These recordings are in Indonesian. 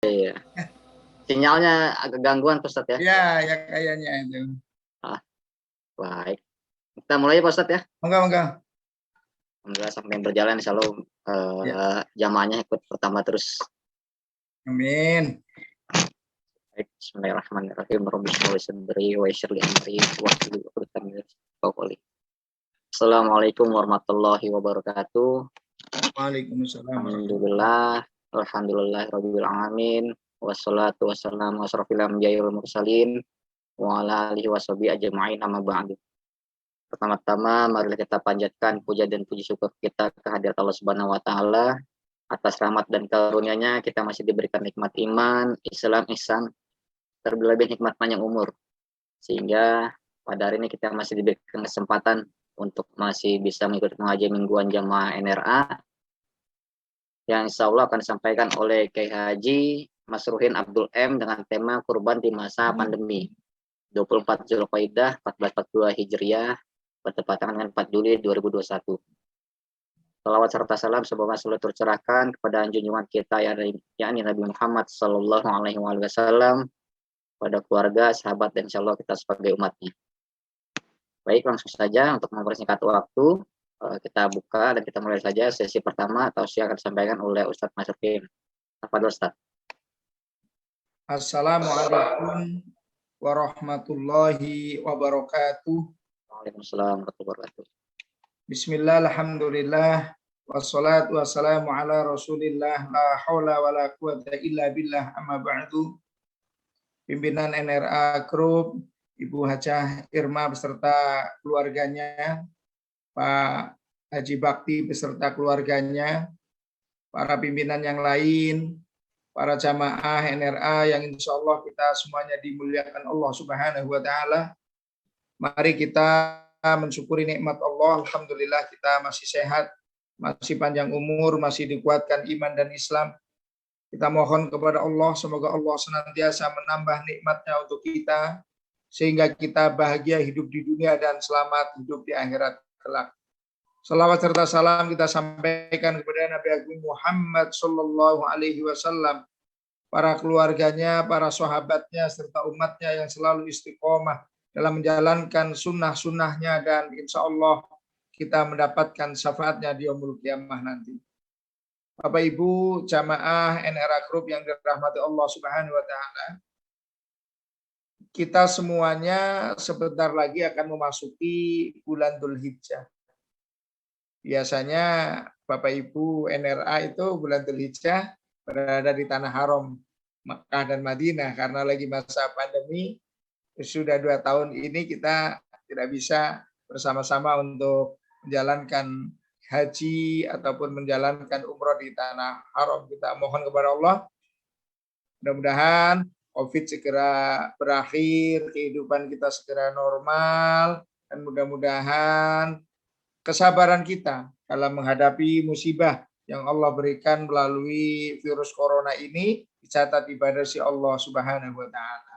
Iya. Sinyalnya agak gangguan Pak Ustadz ya? Ya, ya kayaknya itu. Baik. Kita mulai Pak Ustadz ya. Enggak. Alhamdulillah sampai berjalan insya Allah jamaahnya ikut pertama terus. Amin. Baik, bismillahirrahmanirrahim. Rabbi sholli sadri wa yassir li amri wahlul 'uqdatam min lisani. Assalamualaikum warahmatullahi wabarakatuh. Waalaikumsalam. Alhamdulillahirabbil alamin. Wassalatu wassalamu asrofil anbiya'i wal mursalin wa ala alihi washabihi ajma'in amma ba'du. Pertama-tama marilah kita panjatkan puja dan puji syukur kita kehadirat Allah Subhanahu wa taala atas rahmat dan karunia-Nya kita masih diberikan nikmat iman, Islam, ihsan, terlebih nikmat panjang umur. Sehingga pada hari ini kita masih diberikan kesempatan untuk masih bisa mengikuti pengajian mingguan jamaah NRA yang insya Allah akan disampaikan oleh Kiai Haji Masruhin Abdul M dengan tema kurban di masa pandemi 24 Zulqaidah 1442 Hijriah bertepatan dengan 4 Juli 2021. Salawat serta salam semoga selalu tercurahkan kepada junjungan kita yakni Nabi Muhammad Sallallahu Alaihi Wasallam, pada keluarga, sahabat, dan insya Allah kita sebagai umatnya. Baik, langsung saja untuk mempersingkat waktu kita buka dan kita mulai saja sesi pertama atau yang akan disampaikan oleh Ustadz Masruhin. Apa Ustadz? Assalamualaikum warahmatullahi wabarakatuh. Waalaikumsalam warahmatullahi wabarakatuh. Bismillah, alhamdulillah, wassalatu wassalamu ala rasulillah, la hawla wa la quwata illa billah, amma ba'du. Pimpinan NRA Group, Ibu Hajah Irma beserta keluarganya, Pak Haji Bakti beserta keluarganya, para pimpinan yang lain, para jamaah NRA yang insya Allah kita semuanya dimuliakan Allah Subhanahu wa Ta'ala. Mari kita mensyukuri nikmat Allah. Alhamdulillah kita masih sehat, masih panjang umur, masih dikuatkan iman dan Islam. Kita mohon kepada Allah, semoga Allah senantiasa menambah nikmatnya untuk kita, sehingga kita bahagia hidup di dunia dan selamat hidup di akhirat kelak. Salawat serta salam kita sampaikan kepada Nabi Agung Muhammad Sallallahu Alaihi Wasallam, para keluarganya, para sahabatnya, serta umatnya yang selalu istiqomah dalam menjalankan sunnah-sunnahnya, dan insya Allah kita mendapatkan syafaatnya di yaumul qiyamah nanti. Bapak Ibu jamaah NRA Group yang dirahmati Allah Subhanahu wa Ta'ala, kita semuanya sebentar lagi akan memasuki bulan Dzulhijjah. Biasanya Bapak Ibu NRA itu bulan Dzulhijjah berada di tanah haram Makkah dan Madinah, karena lagi masa pandemi. Sudah 2 tahun ini kita tidak bisa bersama-sama untuk menjalankan haji ataupun menjalankan umroh di tanah haram. Kita mohon kepada Allah, mudah-mudahan COVID segera berakhir, kehidupan kita segera normal, dan mudah-mudahan kesabaran kita dalam menghadapi musibah yang Allah berikan melalui virus corona ini dicatat di badasi Allah Subhanahu wa Ta'ala.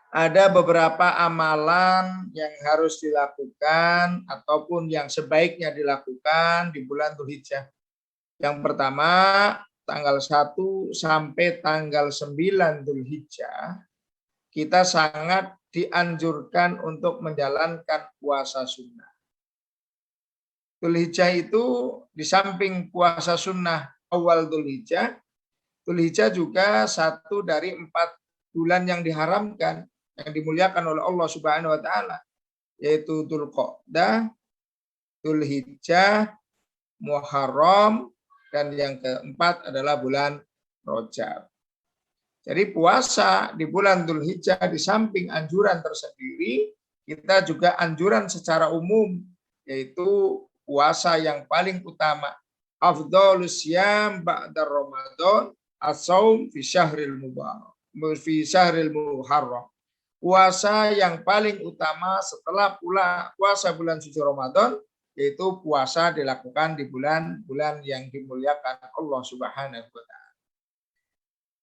Ada beberapa amalan yang harus dilakukan ataupun yang sebaiknya dilakukan di bulan Dzulhijjah. Yang pertama, tanggal 1 sampai tanggal 9 Dzulhijjah, kita sangat dianjurkan untuk menjalankan puasa sunnah. Dzulhijjah itu di samping puasa sunnah awal Dzulhijjah, Dzulhijjah juga satu dari 4 bulan yang diharamkan, yang dimuliakan oleh Allah Subhanahu wa Ta'ala, yaitu Dzulqa'dah, Dzulhijjah, Muharram, dan yang keempat adalah bulan Rajab. Jadi puasa di bulan Dzulhijjah di samping anjuran tersendiri, kita juga anjuran secara umum, yaitu puasa yang paling utama. Afdhalus syiyam ba'da Ramadan as-shaum fi syahril mubarak, fi syahril muharram. Puasa yang paling utama setelah puasa bulan suci Ramadan, yaitu puasa dilakukan di bulan-bulan yang dimuliakan Allah Subhanahu wa Ta'ala.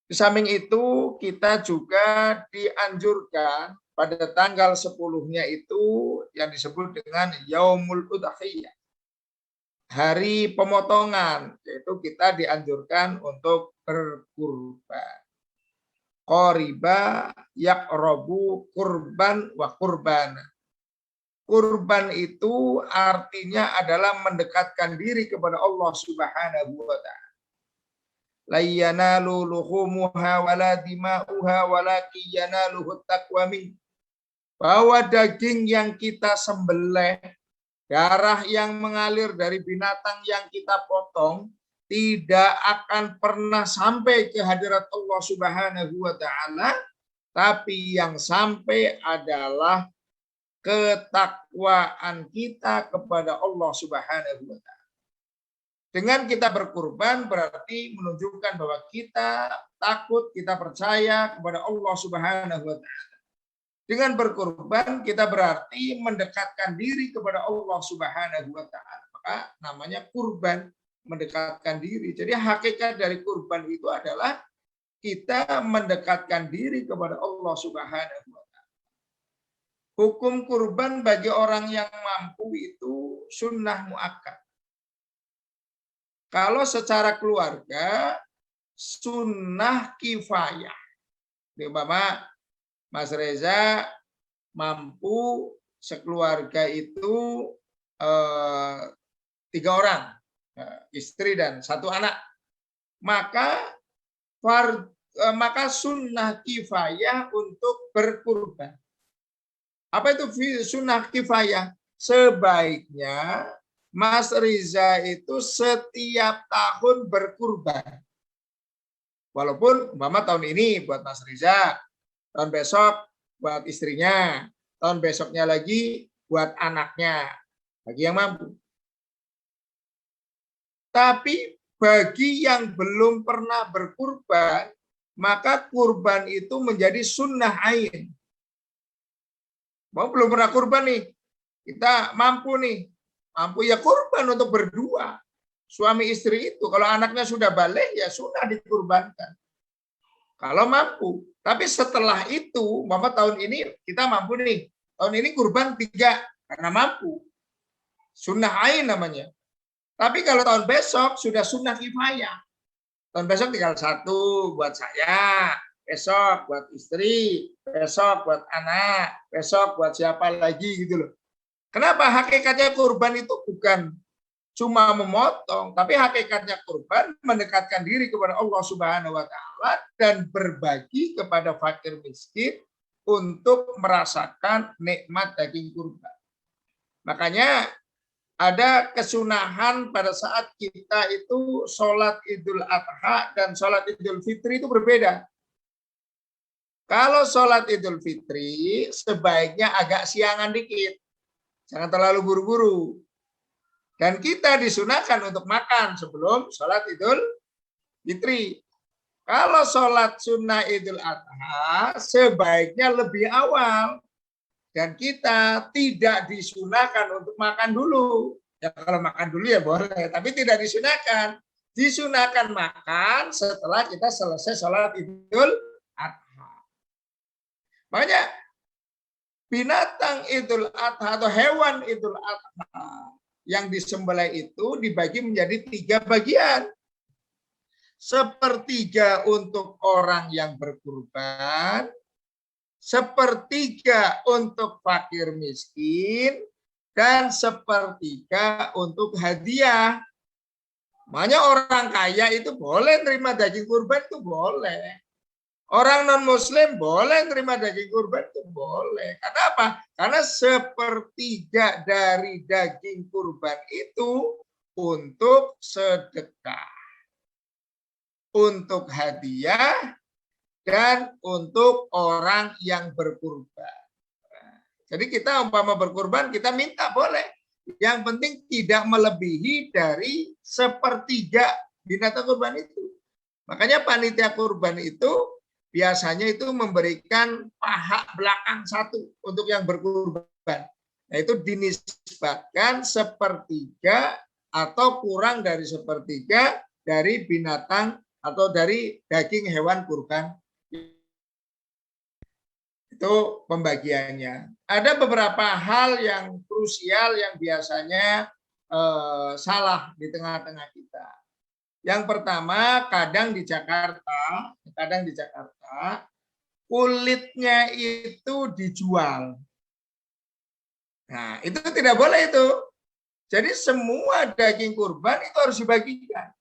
Di samping itu, kita juga dianjurkan pada tanggal 10-nya itu yang disebut dengan Yaumul Udhiyah, hari pemotongan, yaitu kita dianjurkan untuk berkurban. Qoriba yaqrabu kurban wa kurban. Kurban itu artinya adalah mendekatkan diri kepada Allah Subhanahu wa taala. La yanalu luhumuha wala dima'uha walakin yanaluhut taqwa min. Bahwa daging yang kita sembelih, darah yang mengalir dari binatang yang kita potong tidak akan pernah sampai ke hadirat Allah Subhanahu wa taala, tapi yang sampai adalah ketakwaan kita kepada Allah Subhanahu wa taala. Dengan kita berkurban berarti menunjukkan bahwa kita takut, kita percaya kepada Allah Subhanahu wa taala. Dengan berkurban kita berarti mendekatkan diri kepada Allah Subhanahu wa taala. Maka namanya kurban, mendekatkan diri. Jadi hakikat dari kurban itu adalah kita mendekatkan diri kepada Allah Subhanahu wa taala. Hukum kurban bagi orang yang mampu itu sunnah muakkad. Kalau secara keluarga sunnah kifayah. Umpama Mas Reza mampu sekeluarga itu 3 orang, istri dan 1 anak. Maka sunnah kifayah untuk berkurban. Apa itu sunnah kifayah? Sebaiknya Mas Riza itu setiap tahun berkurban. Walaupun umpama tahun ini buat Mas Riza, tahun besok buat istrinya, tahun besoknya lagi buat anaknya, bagi yang mampu. Tapi bagi yang belum pernah berkurban, maka kurban itu menjadi sunnah ain. Mau belum pernah kurban nih, kita mampu ya kurban untuk berdua. Suami istri itu, kalau anaknya sudah balik ya sunnah dikurbankan. Kalau mampu. Tapi setelah itu, Bapak tahun ini kita mampu nih. Tahun ini kurban 3 karena mampu. Sunnah ain namanya. Tapi kalau tahun besok sudah sunnah kifayah. Tahun besok tinggal 1 buat saya, besok buat istri, besok buat anak, besok buat siapa lagi gitu loh. Kenapa? Hakikatnya kurban itu bukan cuma memotong, tapi hakikatnya kurban mendekatkan diri kepada Allah Subhanahu wa taala dan berbagi kepada fakir miskin untuk merasakan nikmat daging kurban. Makanya ada kesunahan pada saat kita itu sholat Idul Adha dan sholat Idul Fitri itu berbeda. Kalau sholat Idul Fitri sebaiknya agak siangan dikit, jangan terlalu buru-buru. Dan kita disunahkan untuk makan sebelum sholat Idul Fitri. Kalau sholat sunnah Idul Adha sebaiknya lebih awal. Dan kita tidak disunahkan untuk makan dulu. Ya kalau makan dulu ya boleh, tapi tidak disunahkan. Disunahkan makan setelah kita selesai sholat Idul Adha. Makanya binatang Idul Adha atau hewan Idul Adha yang disembelih itu dibagi menjadi 3 bagian. Sepertiga untuk orang yang berkurban, sepertiga untuk fakir miskin, dan sepertiga untuk hadiah. Makanya orang kaya itu boleh terima daging kurban itu boleh. Orang non-muslim boleh terima daging kurban itu boleh. Karena apa? Karena sepertiga dari daging kurban itu untuk sedekah, untuk hadiah, dan untuk orang yang berkurban. Jadi kita umpama berkurban, kita minta boleh. Yang penting tidak melebihi dari sepertiga binatang kurban itu. Makanya panitia kurban itu biasanya itu memberikan paha belakang 1 untuk yang berkurban. Nah, itu dinisbatkan sepertiga atau kurang dari sepertiga dari binatang atau dari daging hewan kurban. Itu pembagiannya. Ada beberapa hal yang krusial yang biasanya salah di tengah-tengah kita. Yang pertama, kadang di Jakarta kulitnya itu dijual. Nah, itu tidak boleh itu. Jadi semua daging kurban itu harus dibagikan.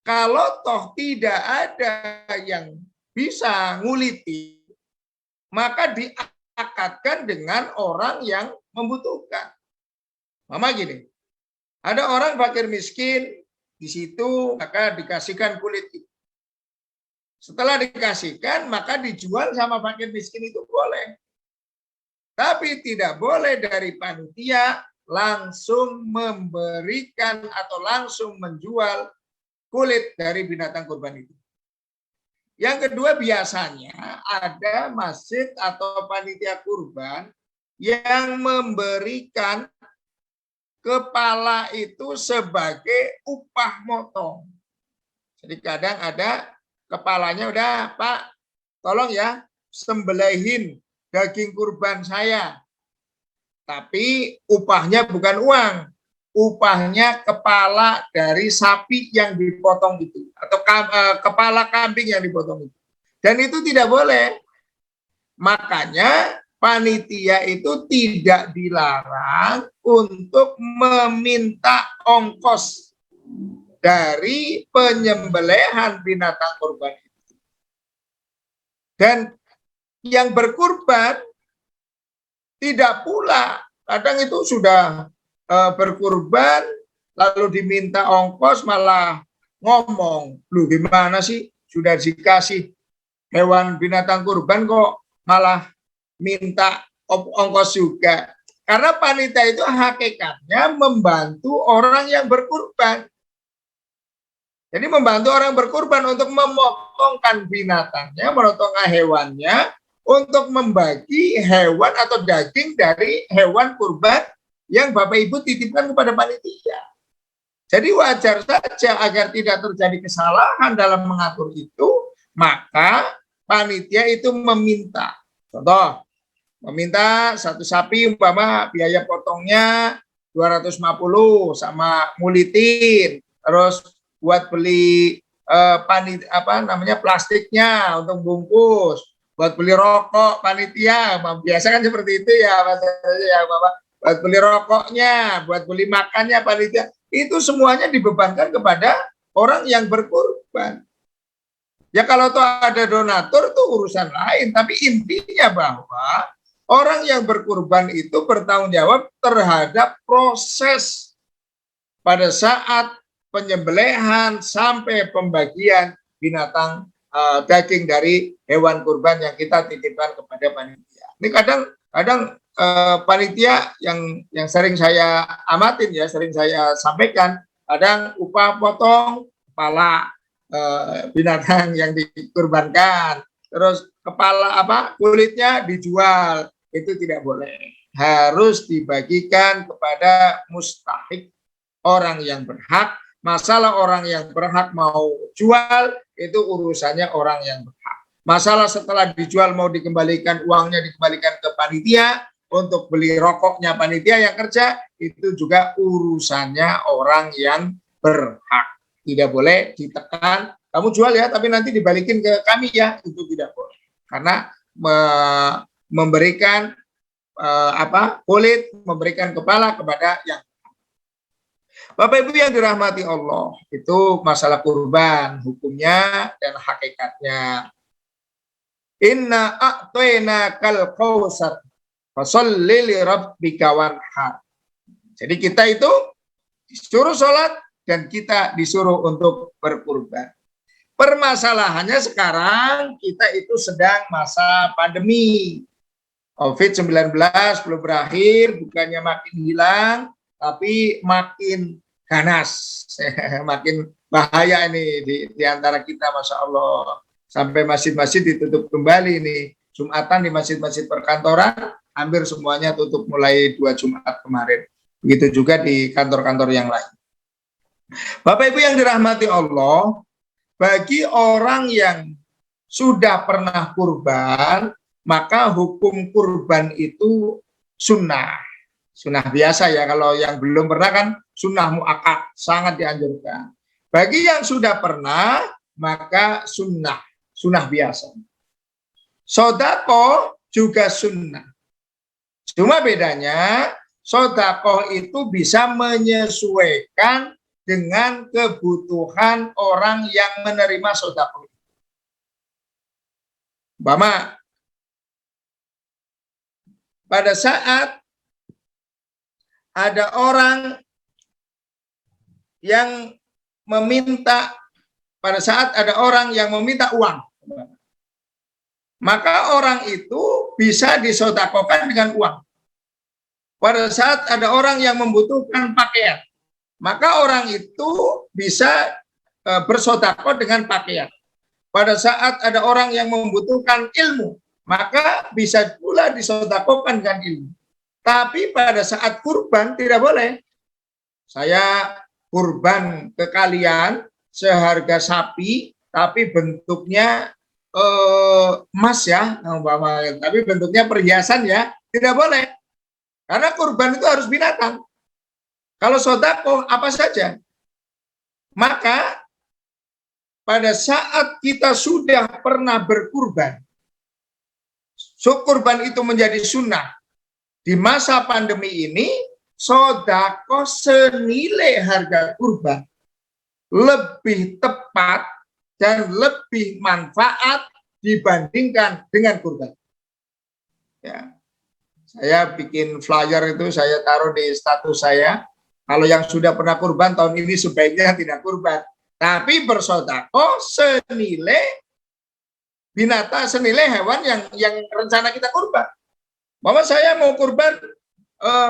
Kalau toh tidak ada yang bisa nguliti, maka diakatkan dengan orang yang membutuhkan. Mama gini, ada orang fakir miskin di situ, maka dikasihkan kulit itu. Setelah dikasihkan, maka dijual sama fakir miskin itu boleh. Tapi tidak boleh dari panitia langsung memberikan atau langsung menjual kulit dari binatang kurban itu. Yang kedua, biasanya ada masjid atau panitia kurban yang memberikan kepala itu sebagai upah motong. Jadi kadang ada kepalanya, udah Pak, tolong ya sembelihin daging kurban saya. Tapi upahnya bukan uang, upahnya kepala dari sapi yang dipotong itu atau kepala kambing yang dipotong itu. Dan itu tidak boleh. Makanya panitia itu tidak dilarang untuk meminta ongkos dari penyembelihan binatang kurban itu. Dan yang berkurban tidak pula, kadang itu sudah berkurban lalu diminta ongkos malah ngomong, lu gimana sih sudah dikasih hewan binatang kurban kok malah minta ongkos juga. Karena panitia itu hakikatnya membantu orang yang berkurban. Jadi membantu orang berkurban untuk memotongkan binatangnya, memotongkan hewannya, untuk membagi hewan atau daging dari hewan kurban yang Bapak Ibu titipkan kepada panitia. Jadi wajar saja agar tidak terjadi kesalahan dalam mengatur itu, maka panitia itu meminta. Contoh, meminta satu sapi umpama biaya potongnya 250 sama ngulitin, terus buat beli plastiknya untuk bungkus, buat beli rokok panitia, biasa kan seperti itu ya Mas ya Bapak, buat beli rokoknya, buat beli makannya panitia, itu semuanya dibebankan kepada orang yang berkurban. Ya kalau toh ada donatur itu urusan lain, tapi intinya bahwa orang yang berkurban itu bertanggung jawab terhadap proses pada saat penyembelihan sampai pembagian binatang daging dari hewan kurban yang kita titipkan kepada panitia. Ini kadang panitia yang sering saya amatin ya, sering saya sampaikan, kadang upah potong kepala binatang yang dikurbankan, terus kepala kulitnya dijual, itu tidak boleh. Harus dibagikan kepada mustahik, orang yang berhak. Masalah orang yang berhak mau jual itu urusannya orang yang berhak. Masalah setelah dijual mau dikembalikan, uangnya dikembalikan ke panitia untuk beli rokoknya panitia yang kerja, itu juga urusannya orang yang berhak. Tidak boleh ditekan, kamu jual ya tapi nanti dibalikin ke kami ya, itu tidak boleh. Karena memberikan kulit, memberikan kepala kepada yang Bapak Ibu yang dirahmati Allah, itu masalah kurban, hukumnya dan hakikatnya. Inna a'tainakal kautsar fasholli li rabbika wanhar. Jadi kita itu disuruh sholat dan kita disuruh untuk berkurban. Permasalahannya sekarang kita itu sedang masa pandemi. COVID-19 belum berakhir, bukannya makin hilang, tapi makin ganas, makin bahaya ini di antara kita, Masya Allah. Sampai masjid-masjid ditutup kembali nih. Jumatan di masjid-masjid perkantoran, hampir semuanya tutup mulai 2 Jumat kemarin. Begitu juga di kantor-kantor yang lain. Bapak Ibu yang dirahmati Allah, bagi orang yang sudah pernah kurban, maka hukum kurban itu sunnah. Sunnah biasa ya, kalau yang belum pernah kan sunnah muakkad, sangat dianjurkan. Bagi yang sudah pernah, maka sunnah biasa. Sodako juga sunnah. Cuma bedanya, sodako itu bisa menyesuaikan dengan kebutuhan orang yang menerima sodako. Bama, pada saat ada orang yang meminta, uang, maka orang itu bisa disodakokan dengan uang. Pada saat ada orang yang membutuhkan pakaian, maka orang itu bisa bersodako dengan pakaian. Pada saat ada orang yang membutuhkan ilmu, maka bisa pula disodakokan dengan ilmu. Tapi pada saat kurban tidak boleh. Saya kurban ke kalian seharga sapi, tapi bentuknya emas ya, tapi bentuknya perhiasan ya, tidak boleh. Karena kurban itu harus binatang. Kalau sodako apa saja. Maka pada saat kita sudah pernah berkurban, kurban itu menjadi sunnah. Di masa pandemi ini, sodako senilai harga kurban lebih tepat dan lebih manfaat dibandingkan dengan kurban. Ya, saya bikin flyer itu, saya taruh di status saya. Kalau yang sudah pernah kurban tahun ini sebaiknya tidak kurban, tapi bersodako senilai binatang, senilai hewan yang rencana kita kurban. Bahwa saya mau kurban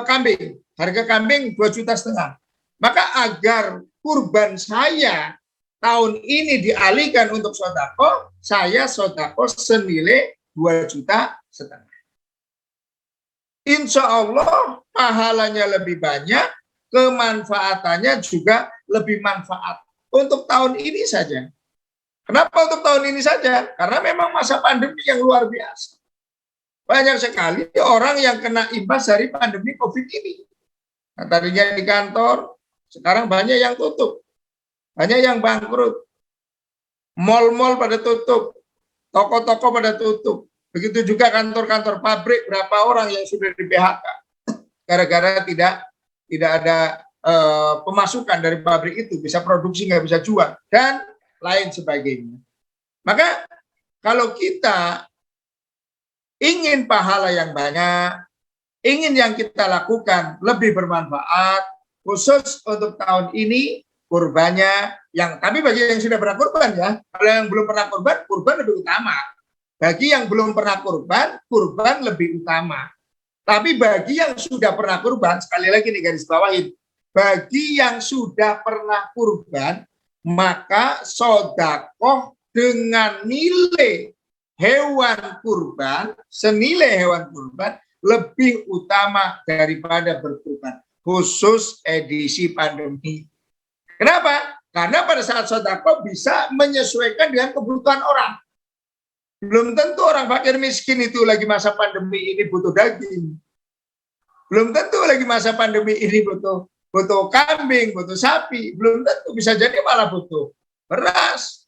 kambing, harga kambing 2,5 juta. Maka agar kurban saya tahun ini dialihkan untuk sodako, saya sodako senilai 2,5 juta. Insya Allah pahalanya lebih banyak, kemanfaatannya juga lebih manfaat untuk tahun ini saja. Kenapa untuk tahun ini saja? Karena memang masa pandemi yang luar biasa. Banyak sekali orang yang kena imbas dari pandemi COVID ini. Nah, tadinya di kantor, sekarang banyak yang tutup. Banyak yang bangkrut. Mal-mal pada tutup. Toko-toko pada tutup. Begitu juga kantor-kantor pabrik, berapa orang yang sudah di PHK. Gara-gara tidak ada pemasukan dari pabrik itu. Bisa produksi, nggak bisa jual. Dan lain sebagainya. Maka kalau kita ingin pahala yang banyak, ingin yang kita lakukan lebih bermanfaat, khusus untuk tahun ini kurbannya tapi bagi yang sudah pernah kurban ya, kalau yang belum pernah kurban lebih utama. Bagi yang belum pernah kurban lebih utama. Tapi bagi yang sudah pernah kurban, sekali lagi nih garis bawahin, bagi yang sudah pernah kurban, maka sodakoh dengan nilai hewan kurban, senilai hewan kurban, lebih utama daripada berkurban, khusus edisi pandemi. Kenapa? Karena pada saat sodako bisa menyesuaikan dengan kebutuhan orang. Belum tentu orang fakir miskin itu lagi masa pandemi ini butuh daging. Belum tentu lagi masa pandemi ini butuh kambing, butuh sapi. Belum tentu, bisa jadi malah butuh beras.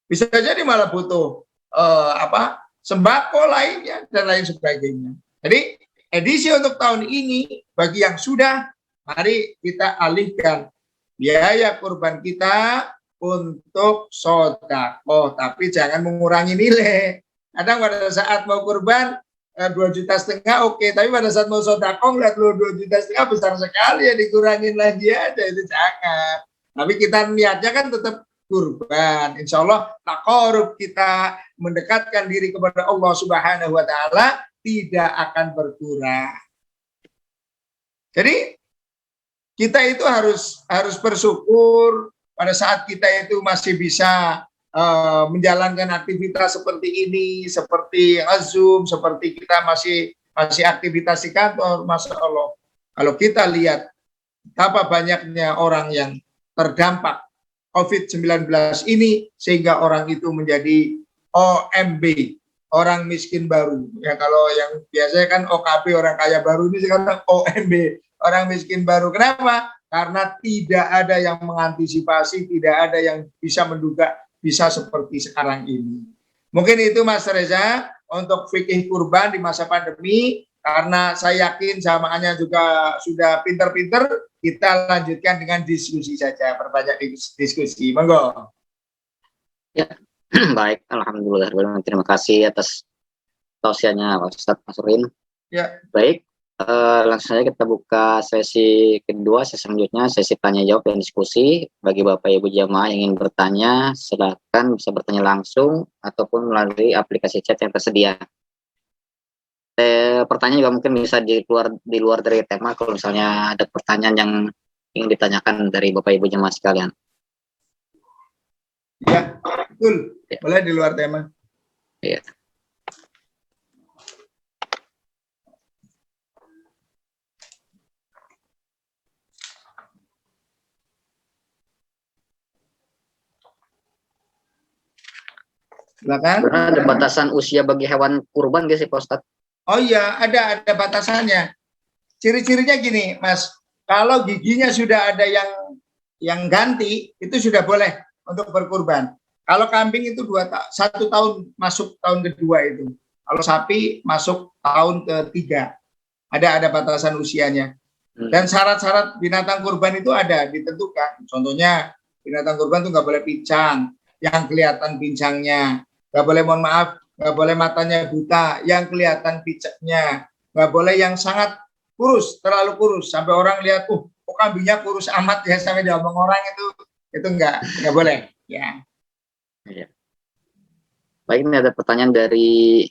Bisa jadi malah butuh sembako lainnya dan lain sebagainya. Jadi edisi untuk tahun ini bagi yang sudah, mari kita alihkan biaya kurban kita untuk sodako, tapi jangan mengurangi nilai. Kadang pada saat mau kurban 2,5 juta oke, tapi pada saat mau sodako ngeliat 2,5 juta besar sekali ya, dikurangin lagi aja, itu jangan. Tapi kita niatnya kan tetap kurban. Insya Allah taqarrub kita mendekatkan diri kepada Allah Subhanahu wa Ta'ala tidak akan berkurang. Jadi kita itu harus bersyukur pada saat kita itu masih bisa menjalankan aktivitas seperti ini, seperti Zoom, seperti kita masih aktivitas di kantor. Masya Allah, kalau kita lihat betapa banyaknya orang yang terdampak COVID-19 ini, sehingga orang itu menjadi OMB, orang miskin baru. Ya kalau yang biasanya kan OKB orang kaya baru, ini sekarang OMB orang miskin baru. Kenapa? Karena tidak ada yang mengantisipasi, tidak ada yang bisa menduga bisa seperti sekarang ini. Mungkin itu Mas Reza untuk fikih kurban di masa pandemi, karena saya yakin jamaahnya juga sudah pinter-pinter, kita lanjutkan dengan diskusi saja, perbanyak diskusi. Monggo. Ya, baik. Alhamdulillah. Terima kasih atas tausiahnya Pak Ustadz Masrin. Ya. Baik, langsung saja kita buka sesi kedua, sesi selanjutnya, sesi tanya jawab dan diskusi. Bagi Bapak Ibu jamaah yang ingin bertanya, silakan bisa bertanya langsung ataupun melalui aplikasi chat yang tersedia. Pertanyaan juga mungkin bisa di luar dari tema kalau misalnya ada pertanyaan yang ingin ditanyakan dari Bapak Ibu jemaah sekalian. Ya, betul. Ya. Boleh di luar tema. Ya. Silakan. Ada batasan usia bagi hewan kurban gak sih Pak Ustadz? Oh iya, ada batasannya. Ciri-cirinya gini, Mas. Kalau giginya sudah ada yang ganti, itu sudah boleh untuk berkurban. Kalau kambing itu 1 tahun masuk tahun kedua itu. Kalau sapi masuk tahun ketiga. Ada batasan usianya. Dan syarat-syarat binatang kurban itu ada ditentukan. Contohnya binatang kurban itu nggak boleh pincang, yang kelihatan pincangnya. Nggak boleh, mohon maaf, nggak boleh matanya buta, yang kelihatan pincangnya. Nggak boleh yang sangat kurus, terlalu kurus sampai orang lihat, kok kambingnya kurus amat ya, sampai diomong orang itu nggak boleh ya. Baik, ini ada pertanyaan dari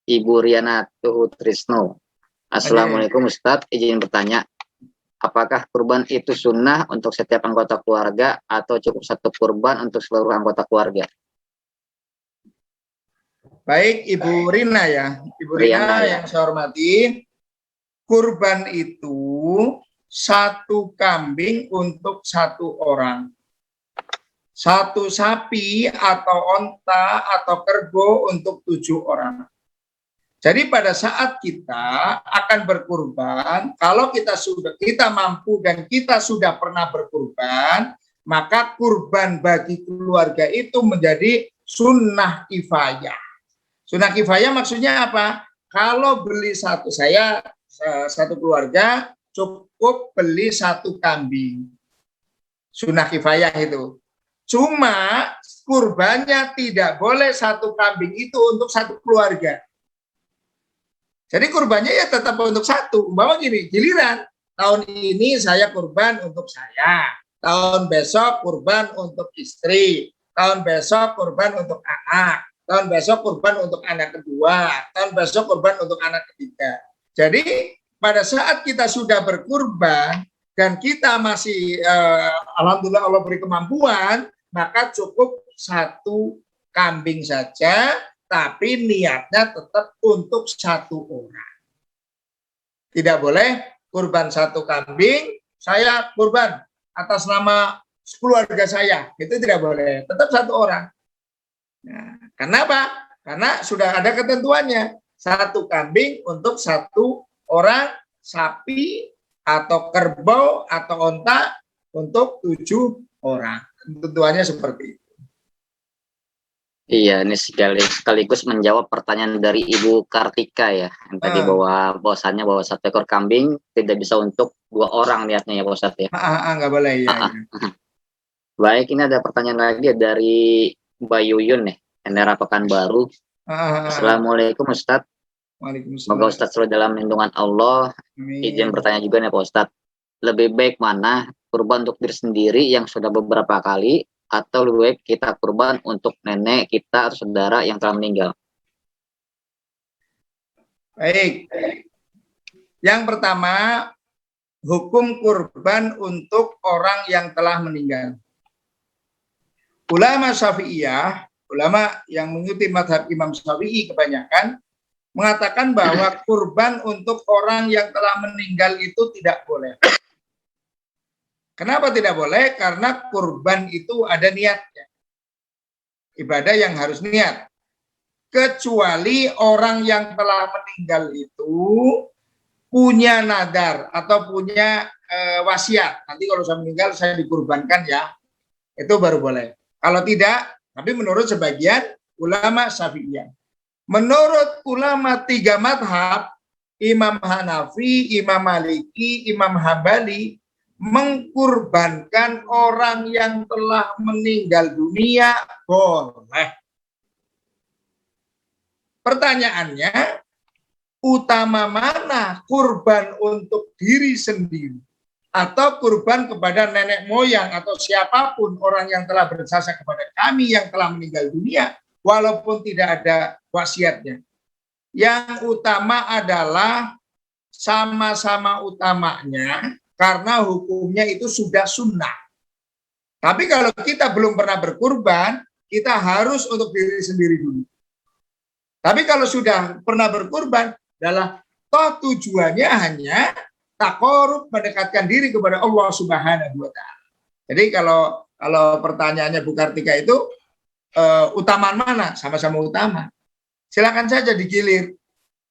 Ibu Riana Trisno. Assalamualaikum Ustadz, izin bertanya, apakah kurban itu sunnah untuk setiap anggota keluarga atau cukup satu kurban untuk seluruh anggota keluarga? Baik, Ibu Rina ya. Ibu Rina yang saya hormati, kurban itu satu kambing untuk satu orang. Satu sapi atau onta atau kerbau untuk 7 orang. Jadi pada saat kita akan berkurban, kalau kita mampu dan kita sudah pernah berkurban, maka kurban bagi keluarga itu menjadi sunnah kifayah. Sunnah kifayah maksudnya apa? Kalau beli satu keluarga cukup beli satu kambing. Sunnah kifayah itu. Cuma kurbannya tidak boleh satu kambing itu untuk satu keluarga. Jadi kurbannya ya tetap untuk satu. Umpama gini, giliran tahun ini saya kurban untuk saya, tahun besok kurban untuk istri, tahun besok kurban untuk anak, tahun besok kurban untuk anak kedua, tahun besok kurban untuk anak ketiga. Jadi pada saat kita sudah berkurban dan kita masih alhamdulillah Allah beri kemampuan, maka cukup satu kambing saja, tapi niatnya tetap untuk satu orang. Tidak boleh kurban satu kambing, saya kurban atas nama keluarga saya, itu tidak boleh, tetap satu orang. Nah, kenapa? Karena sudah ada ketentuannya, satu kambing untuk satu orang, sapi atau kerbau atau onta untuk 7 orang. Ketentuannya seperti itu. Iya, ini sekaligus menjawab pertanyaan dari Ibu Kartika ya, yang tadi bahwasannya bahwa satu ekor kambing tidak bisa untuk 2 orang niatnya ya Pak Ustadz ya. Nggak boleh ya. Baik, ini ada pertanyaan lagi dari Mbak Yuyun nih, NRA Pekanbaru. Assalamualaikum Ustadz. Waalaikumsalam. Semoga Ustadz selalu dalam lindungan Allah. Izin bertanya juga nih Pak Ustadz, lebih baik mana kurban untuk diri sendiri yang sudah beberapa kali, atau lebih baik kita kurban untuk nenek kita atau saudara yang telah meninggal? Baik. Yang pertama, hukum kurban untuk orang yang telah meninggal. Ulama Syafi'iyah, ulama yang mengikuti mazhab Imam Syafi'i kebanyakan, mengatakan bahwa kurban untuk orang yang telah meninggal itu tidak boleh. Kenapa tidak boleh? Karena kurban itu ada niatnya. Ibadah yang harus niat. kecuali orang yang telah meninggal itu punya nadar atau punya wasiat. Nanti kalau saya meninggal saya dikurbankan ya, itu baru boleh. Kalau tidak, tapi menurut sebagian ulama Syafi'iyah. Menurut ulama 3 madhab, Imam Hanafi, Imam Maliki, Imam Hambali, mengkurbankan orang yang telah meninggal dunia boleh. Pertanyaannya, utama mana, kurban untuk diri sendiri atau kurban kepada nenek moyang atau siapapun orang yang telah berjasa kepada kami yang telah meninggal dunia walaupun tidak ada wasiatnya? Yang utama adalah sama-sama utamanya karena hukumnya itu sudah sunnah. Tapi kalau kita belum pernah berkurban, kita harus untuk diri sendiri dulu. Tapi kalau sudah pernah berkurban, adalah toh tujuannya hanya takorub, mendekatkan diri kepada Allah Subhanahu wa Ta'ala. Jadi kalau pertanyaannya Bu Kartika itu utamaan mana? Sama-sama utama. Silakan saja digilir.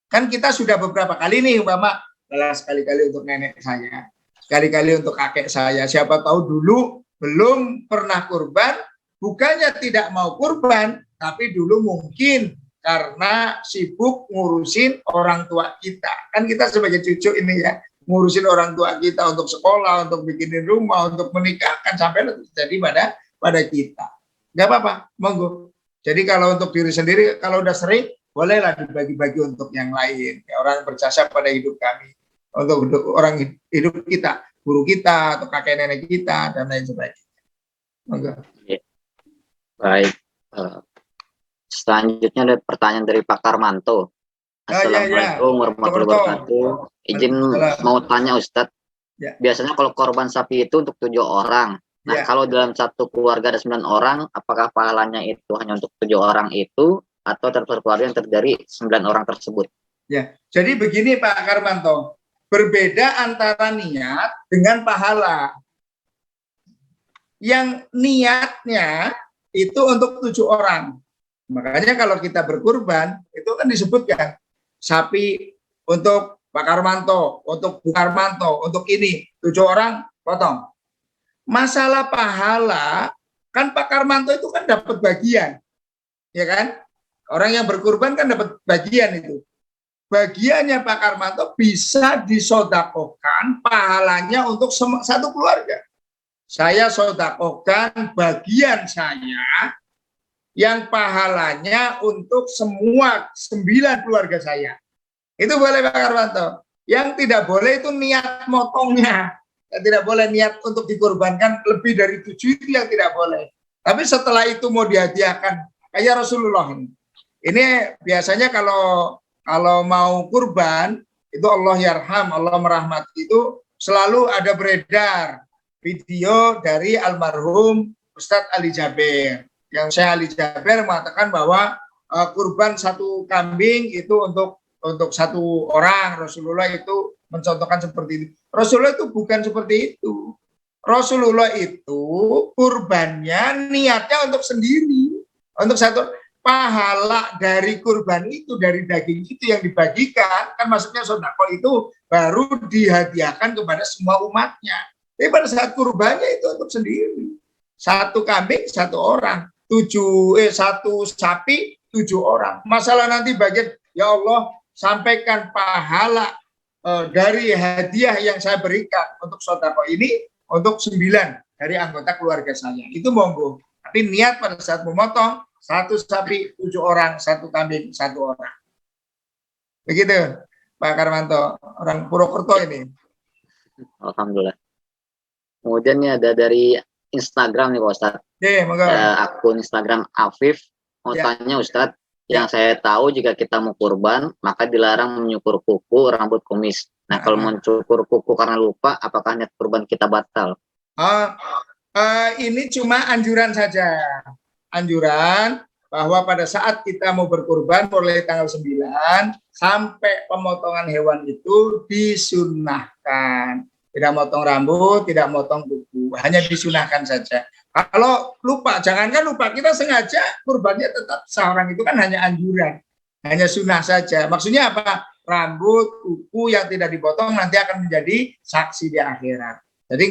Kan kita sudah beberapa kali nih, Bapak, sekali-kali untuk nenek saya, sekali-kali untuk kakek saya. Siapa tahu dulu belum pernah kurban, bukannya tidak mau kurban, tapi dulu mungkin karena sibuk ngurusin orang tua kita. Kan kita sebagai cucu ini ya, ngurusin orang tua kita untuk sekolah, untuk bikinin rumah, untuk menikahkan, sampai terjadi pada kita. Nggak apa-apa, monggo. Jadi kalau untuk diri sendiri, kalau udah sering, bolehlah dibagi-bagi untuk yang lain. Ya, orang berjasa pada hidup kami, untuk orang hidup kita, guru kita, atau kakek nenek kita, dan lain sebagainya. Monggo. Baik. Selanjutnya ada pertanyaan dari Pak Karmanto. Assalamualaikum warahmatullahi wabarakatuh. Izin mau tanya Ustadz. Ya. Biasanya kalau korban sapi itu untuk 7 orang. Nah, kalau dalam satu keluarga ada 9 orang, apakah pahalanya itu hanya untuk 7 orang itu atau terkeluarga yang terdiri 9 orang tersebut? Ya, jadi begini Pak Karmanto, berbeda antara niat dengan pahala. Yang niatnya itu untuk 7 orang. Makanya kalau kita berkurban, itu kan disebutkan sapi untuk Pak Karmanto, untuk Bu Karmanto, untuk ini 7 orang potong. Masalah pahala, kan Pak Karmanto itu kan dapat bagian, ya kan? Orang yang berkurban kan dapat bagian itu. Bagiannya Pak Karmanto bisa disodakokan pahalanya untuk satu keluarga. Saya sodakokan bagian saya yang pahalanya untuk semua 9 keluarga saya. Itu boleh Pak Karmanto. Yang tidak boleh itu niat motongnya. Tidak boleh niat untuk dikorbankan lebih dari 7 itu yang tidak boleh. Tapi setelah itu mau dihadiahkan kayak Rasulullah ini. Ini biasanya kalau mau kurban itu Allah yarham, Allah merahmati, itu selalu ada beredar video dari almarhum Ustadz Ali Jaber. Yang saya Ali Jaber mengatakan bahwa kurban satu kambing itu untuk 1 orang. Rasulullah itu mencontohkan seperti itu. Rasulullah itu bukan seperti itu. Rasulullah itu kurbannya niatnya untuk sendiri, untuk satu. Pahala dari kurban itu, dari daging itu yang dibagikan, kan maksudnya sedekah itu baru dihadiahkan kepada semua umatnya. Tapi pada saat kurbannya itu untuk sendiri. 1 kambing 1 orang. 1 sapi 7 orang. Masalah nanti bagian, ya Allah sampaikan pahala dari hadiah yang saya berikan untuk sedekah ini untuk 9 dari anggota keluarga saya. Itu monggo. Tapi niat pada saat memotong 1 sapi 7 orang, 1 kambing 1 orang. Begitu Pak Karmanto, orang Purwokerto ini. Alhamdulillah. Kemudian ini ada dari Instagram nih Pak Ustadz. Akun Instagram Afif mau tanya Ustadz, yang saya tahu jika kita mau kurban maka dilarang menyukur kuku, rambut, kumis. Nah kalau mencukur kuku karena lupa, apakah niat kurban kita batal? Ini cuma anjuran saja. Anjuran bahwa pada saat kita mau berkurban mulai tanggal 9 sampai pemotongan hewan itu disunnahkan. Tidak motong rambut, tidak motong kuku, hanya disunahkan saja. Kalau lupa, jangankan lupa, kita sengaja kurbannya tetap seorang itu kan hanya anjuran, hanya sunnah saja. Maksudnya apa? Rambut, kuku yang tidak dipotong nanti akan menjadi saksi di akhirat. Jadi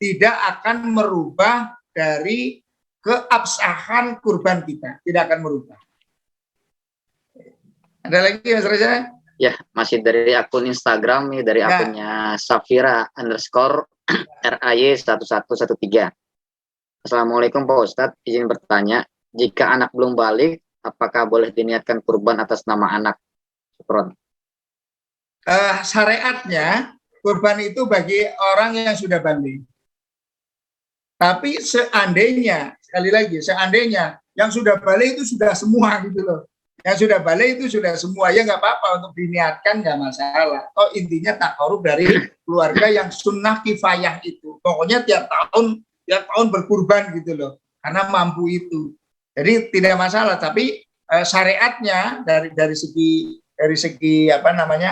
tidak akan merubah dari keabsahan kurban kita, tidak akan merubah. Ada lagi Mas Reza? Ya, masih dari akun Instagram nih, dari akunnya Safira_RAY1113. Assalamualaikum Pak Ustadz, izin bertanya, jika anak belum balik, apakah boleh diniatkan kurban atas nama anak? Syukron. Syariatnya kurban itu bagi orang yang sudah balik. Tapi seandainya, sekali lagi, seandainya yang sudah balik itu sudah semua gitu loh. Yang sudah balik itu sudah semua, ya nggak apa-apa untuk diniatkan, nggak masalah. Oh, intinya takarub dari keluarga yang sunnah kifayah itu. Pokoknya tiap tahun berkurban gitu loh, karena mampu itu. Jadi tidak masalah. Tapi syariatnya dari segi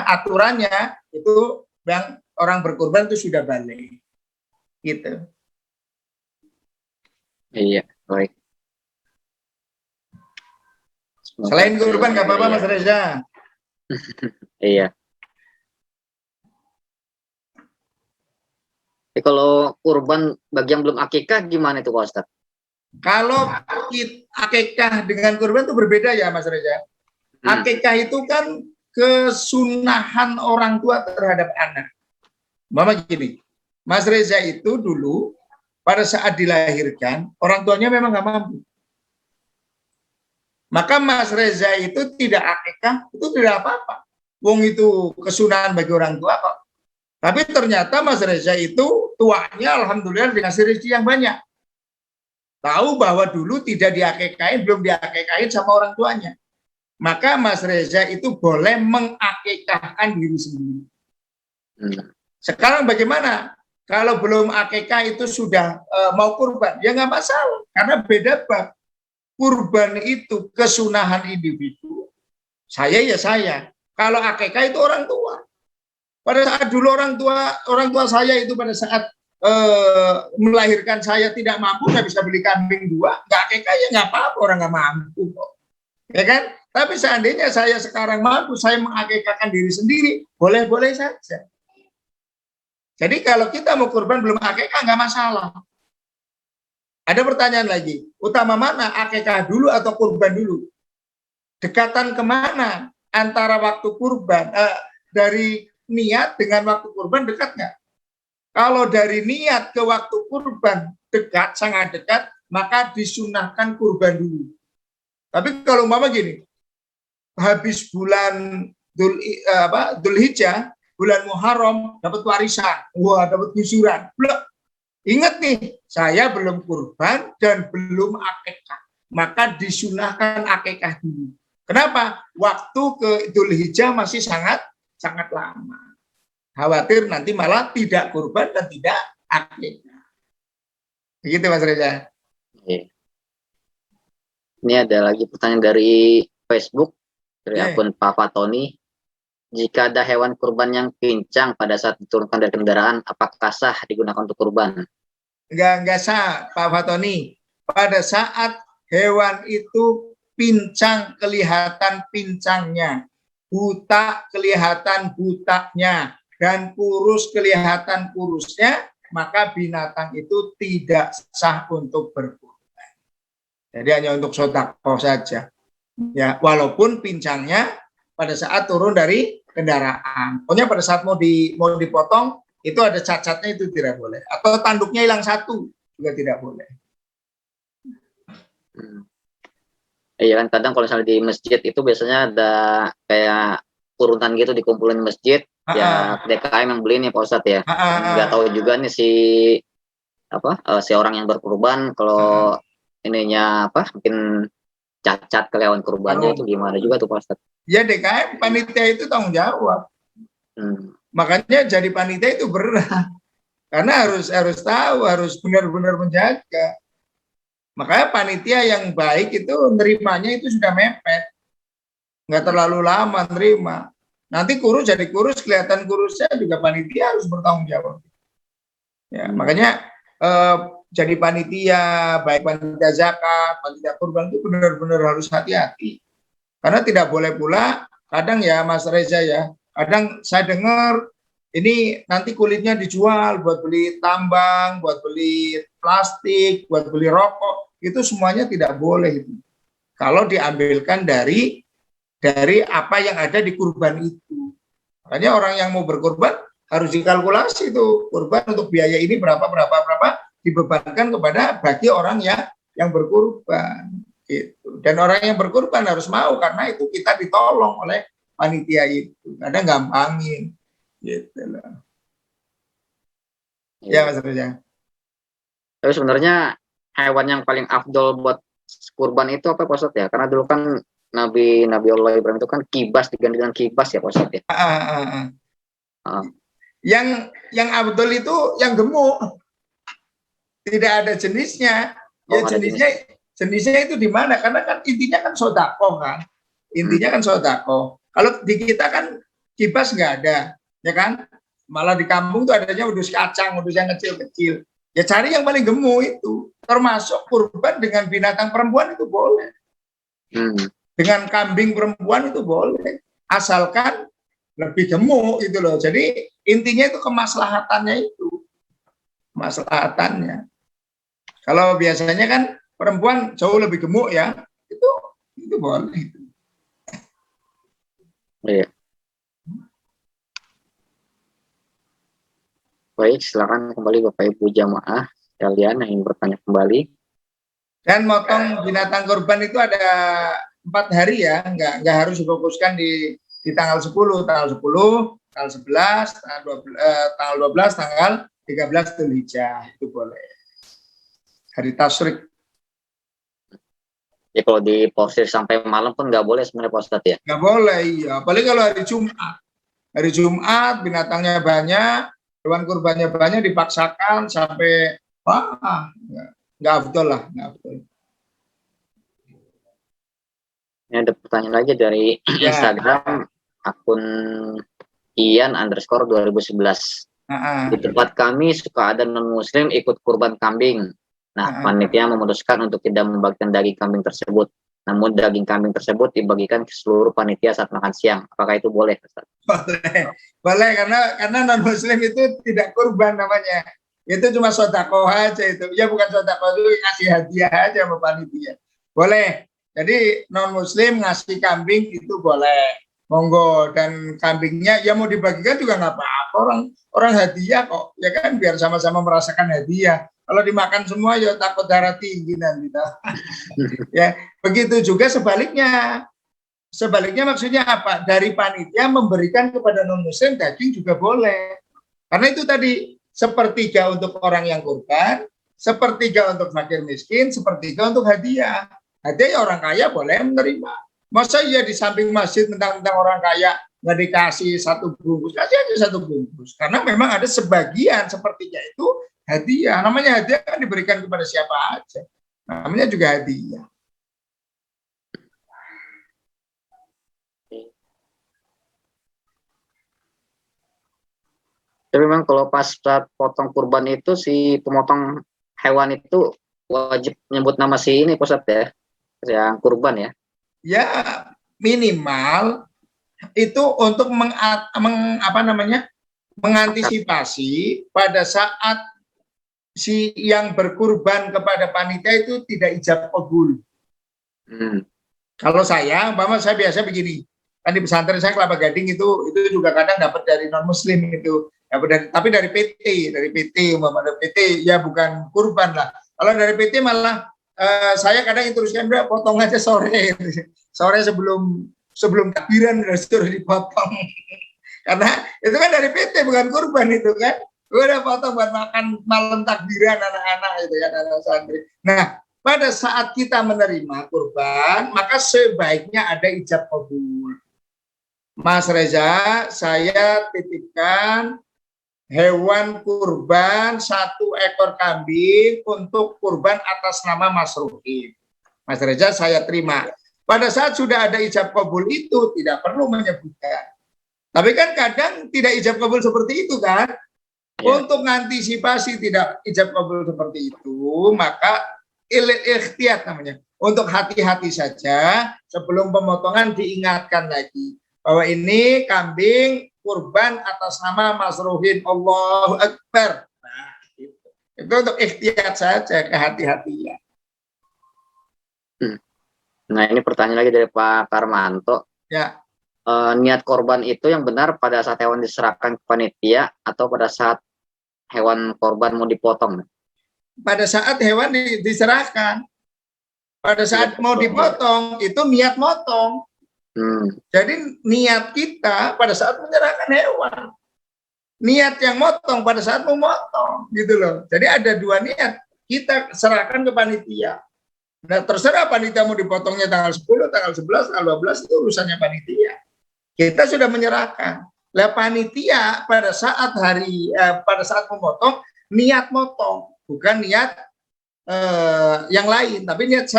aturannya itu yang orang berkurban itu sudah balik, gitu. Iya, baik. Selain kurban nggak apa-apa Mas Reza. Iya. Tapi kalau kurban bagi yang belum akikah gimana itu Pak Ustadz? Kalau akikah dengan kurban itu berbeda ya Mas Reza. Akikah itu kan kesunahan orang tua terhadap anak. Mama gini, Mas Reza itu dulu pada saat dilahirkan orang tuanya memang nggak mampu. Maka Mas Reza itu tidak akikah, itu tidak apa-apa. Wong itu kesunahan bagi orang tua kok. Tapi ternyata Mas Reza itu tuanya alhamdulillah dikasih rezeki yang banyak. Tahu bahwa dulu tidak diakikahin, belum diakikahin sama orang tuanya. Maka Mas Reza itu boleh mengakikahkan diri sendiri. Sekarang bagaimana? Kalau belum akikah itu sudah mau kurban, ya nggak masalah. Karena beda bab. Kurban itu kesunahan individu, saya ya saya. Kalau akikah itu orang tua. Pada saat dulu orang tua saya itu pada saat melahirkan saya tidak mampu, nggak bisa beli kambing 2, nggak akikah ya nggak apa-apa, orang nggak mampu kok. Ya kan? Tapi seandainya saya sekarang mampu, saya mengakikahkan diri sendiri, boleh-boleh saja. Jadi kalau kita mau kurban belum akikah nggak masalah. Ada pertanyaan lagi, utama mana, akikah dulu atau kurban dulu? Dekatan kemana antara waktu kurban, dari niat dengan waktu kurban dekat nggak? Kalau dari niat ke waktu kurban dekat, sangat dekat, maka disunahkan kurban dulu. Tapi kalau umpama gini, habis bulan Dzulhijjah, bulan Muharram, dapat warisan, wah dapat gusuran, blok. Ingat nih, saya belum kurban dan belum akikah. Maka disunahkan akikah dulu. Kenapa? Waktu ke Dzulhijjah masih sangat lama. Khawatir nanti malah tidak kurban dan tidak akikah. Begitu Mas Reza. Ini ada lagi pertanyaan dari Facebook, dari akun Pak Fatoni. Jika ada hewan kurban yang pincang pada saat diturunkan dari kendaraan, apakah sah digunakan untuk kurban? Enggak sah, Pak Fatoni. Pada saat hewan itu pincang kelihatan pincangnya, buta kelihatan butaknya, dan kurus kelihatan kurusnya, maka binatang itu tidak sah untuk berkurban. Jadi hanya untuk sedekah saja. Ya, walaupun pincangnya pada saat turun dari kendaraan. Pokoknya pada saat mau dipotong itu ada cacatnya, itu tidak boleh. Atau tanduknya hilang satu juga tidak boleh. Iya kan, kadang kalau misalnya di masjid itu biasanya ada kayak urutan gitu dikumpulin masjid. Ya DKM yang beli nih Pak Ustadz ya. Nggak tahu juga nih si orang yang berkurban kalau ininya mungkin cacat ke hewan kurbannya itu gimana juga tuh Pak Ustadz? Ya DKM panitia itu tanggung jawab. Makanya jadi panitia itu berat. Karena harus tahu, harus benar-benar menjaga. Makanya panitia yang baik itu nerimanya itu sudah mepet. Nggak terlalu lama nerima. Nanti kurus jadi kurus, kelihatan kurusnya juga panitia harus bertanggung jawab. Ya, makanya eh, jadi panitia, baik panitia zakat, panitia kurban itu benar-benar harus hati-hati. Karena tidak boleh pula, kadang ya Mas Reza ya, kadang saya dengar ini nanti kulitnya dijual buat beli tambang, buat beli plastik, buat beli rokok, itu semuanya tidak boleh itu. Kalau diambilkan dari apa yang ada di kurban itu. Makanya orang yang mau berkurban harus dikalkulasi itu kurban untuk biaya ini berapa dibebankan kepada bagi orang yang berkurban gitu. Dan orang yang berkurban harus mau karena itu kita ditolong oleh panitia itu. Kadang gampangin gitu loh. Ya Mas Reza. Tapi sebenarnya hewan yang paling afdol buat kurban itu apa Pak Ustadz ya? Karena dulu kan Nabi Allah Ibrahim itu kan kibas, diganti dengan kibas ya Pak Ustadz ya. Yang afdol itu yang gemuk. Tidak ada jenisnya. Ya jenisnya itu di mana? Karena kan intinya kan sodako kan. Intinya kan sodako. Kalau di kita kan kibas nggak ada, ya kan? Malah di kampung tuh adanya udus kacang, udus yang kecil-kecil. Ya cari yang paling gemuk itu. Termasuk kurban dengan binatang perempuan itu boleh. Dengan kambing perempuan itu boleh. Asalkan lebih gemuk itu loh. Jadi intinya itu kemaslahatannya itu. Kemaslahatannya. Kalau biasanya kan perempuan jauh lebih gemuk ya. Itu boleh. Iya. Baik, silakan kembali Bapak Ibu jamaah sekalian yang ingin bertanya kembali. Dan motong binatang kurban itu ada 4 hari ya, nggak harus difokuskan di tanggal 10, tanggal 11, tanggal 12, tanggal 13 Dzulhijjah itu boleh. Hari tasyrik. Ya kalau diporsir sampai malam pun nggak boleh sebenarnya Pak Ustadz ya? Nggak boleh, iya. Apalagi kalau hari Jumat. Hari Jumat binatangnya banyak, hewan kurbannya banyak, dipaksakan sampai nggak afdol lah, nggak afdol. Ini ada pertanyaan lagi dari Instagram akun Ian_2011. Di tempat kami suka ada non-muslim ikut kurban kambing. Nah, panitia memutuskan untuk tidak membagikan daging kambing tersebut. Namun daging kambing tersebut dibagikan ke seluruh panitia saat makan siang. Apakah itu boleh, Ustaz? Boleh karena non-muslim itu tidak kurban namanya. Itu cuma sodako aja itu. Ya bukan sodako, itu kasih hadiah aja sama panitia. Boleh. Jadi non-muslim ngasih kambing itu boleh. Monggo, dan kambingnya ya mau dibagikan juga nggak apa-apa, orang hadiah kok, ya kan, biar sama-sama merasakan hadiah. Kalau dimakan semua ya takut darah tinggi nanti. Ya, begitu juga sebaliknya. Sebaliknya maksudnya apa? Dari panitia memberikan kepada non-muslim daging juga boleh. Karena itu tadi, sepertiga untuk orang yang kurban, sepertiga untuk fakir miskin, sepertiga untuk hadiah. Hadiah ya orang kaya boleh menerima. Masa iya di samping masjid tentang orang kaya nggak dikasih 1 bungkus, kasih aja 1 bungkus. Karena memang ada sebagian sepertiga itu hadiah. Namanya hadiah kan diberikan kepada siapa aja. Namanya juga hadiah. Tapi memang kalau pas saat potong kurban itu si pemotong hewan itu wajib nyebut nama si ini Pak Ustadz ya, yang kurban ya. Ya minimal itu untuk mengantisipasi pada saat si yang berkurban kepada panitia itu tidak ijab kabul. Kalau saya biasa begini, kan di pesantren saya Kelapa Gading itu juga kadang dapat dari non muslim itu, tapi dari PT ya bukan kurban lah. Kalau dari PT malah saya kadang teruskan udah potong aja sore sebelum takbiran sudah dipotong. Karena itu kan dari PT bukan kurban itu kan. Udah potong buat makan malam takbiran anak-anak itu ya, anak santri. Nah, pada saat kita menerima kurban, maka sebaiknya ada ijab kabul. Mas Reza, saya titipkan hewan kurban 1 ekor kambing untuk kurban atas nama Mas Ruhim. Mas Reza, saya terima. Pada saat sudah ada ijab kabul itu tidak perlu menyebutkan. Tapi kan kadang tidak ijab kabul seperti itu kan. Ya. Untuk mengantisipasi tidak ijab kabul seperti itu, maka ikhtiyat namanya. Untuk hati-hati saja sebelum pemotongan diingatkan lagi bahwa ini kambing kurban atas nama Masruhin, Allahu Akbar. Nah, itu untuk ikhtiyat saja, kehati-hatian. Nah, ini pertanyaan lagi dari Pak Karmanto. Ya. Niat korban itu yang benar pada saat hewan diserahkan ke panitia atau pada saat hewan korban mau dipotong? Pada saat hewan diserahkan. Pada saat mau dipotong, itu niat motong. Jadi niat kita pada saat menyerahkan hewan. Niat yang motong pada saat mau motong, gitu loh. Jadi ada dua niat. Kita serahkan ke panitia. Nah, terserah panitia mau dipotongnya tanggal 10, tanggal 11, tanggal 12, itu urusannya panitia. Kita sudah menyerahkan. Lah panitia pada saat pada saat memotong, niat motong, bukan niat yang lain, tapi niat